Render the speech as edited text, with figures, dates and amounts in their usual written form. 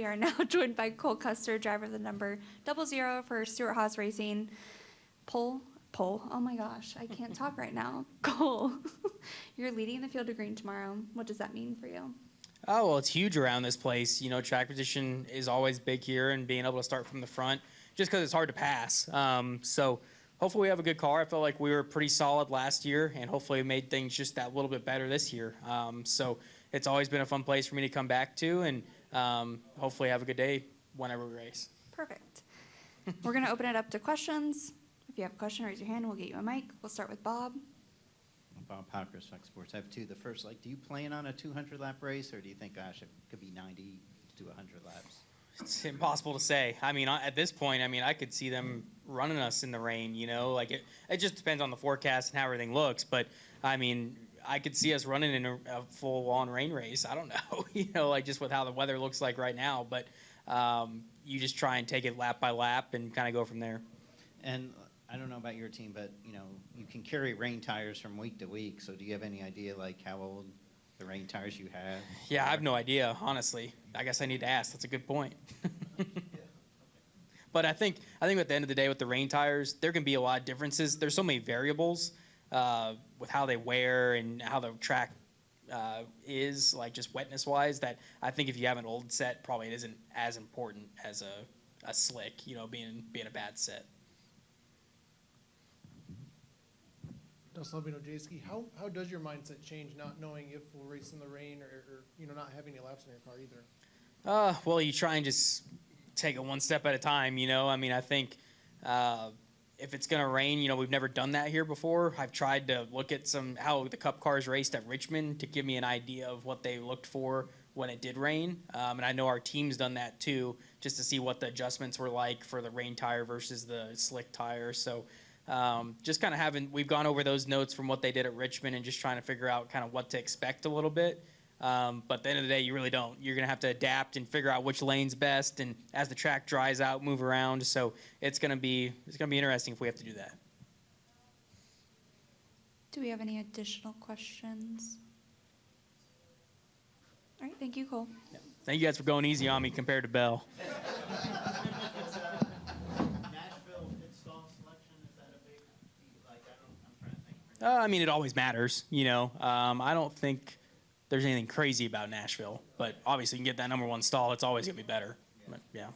are now joined by Cole Custer, driver of the number 00 for Stewart-Haas Racing. Pole. Oh my gosh, I can't talk right now. Cole, you're leading the field of green tomorrow. What does that mean for you? Oh, well, it's huge around this place. You know, track position is always big here, and being able to start from the front, just because it's hard to pass. So hopefully we have a good car. I felt like we were pretty solid last year, and hopefully we made things just that little bit better this year. So it's always been a fun place for me to come back to, and hopefully have a good day whenever we race. Perfect. We're going to open it up to questions. If you have a question, raise your hand. We'll get you a mic. We'll start with Bob. Bob Parker, Fox Sports. I have two. The first, do you plan on a 200-lap race, or do you think, gosh, it could be 90 to 100 laps? It's impossible to say. I mean, at this point, I could see them running us in the rain, you know? Like, it just depends on the forecast and how everything looks. But, I mean, I could see us running in a full-on rain race. I don't know, you know, like just with how the weather looks like right now. But you just try and take it lap by lap and kind of go from there. And I don't know about your team, but, you know, you can carry rain tires from week to week. So do you have any idea, like, how old the rain tires you have? Yeah, I have no idea, honestly. I guess I need to ask. That's a good point. But I think at the end of the day with the rain tires, there can be a lot of differences. There's so many variables with how they wear and how the track is, like just wetness-wise, that I think if you have an old set, probably it isn't as important as a slick, you know, being a bad set. Salvino Jayski, how does your mindset change not knowing if we'll race in the rain or you know, not having any laps in your car either? Well, you try and just take it one step at a time, you know. I mean, I think if it's going to rain, you know, we've never done that here before. I've tried to look at how the Cup cars raced at Richmond to give me an idea of what they looked for when it did rain. And I know our team's done that too, just to see what the adjustments were like for the rain tire versus the slick tire. So just kind of we've gone over those notes from what they did at Richmond and just trying to figure out kind of what to expect a little bit. But at the end of the day, you really don't. You're going to have to adapt and figure out which lane's best, and as the track dries out, move around. So it's going to be interesting if we have to do that. Do we have any additional questions? All right, thank you, Cole. Yeah. Thank you guys for going easy on me compared to Bell. I mean, it always matters, you know. I don't think there's anything crazy about Nashville, but obviously you can get that #1 stall. It's always going to be better. But, yeah.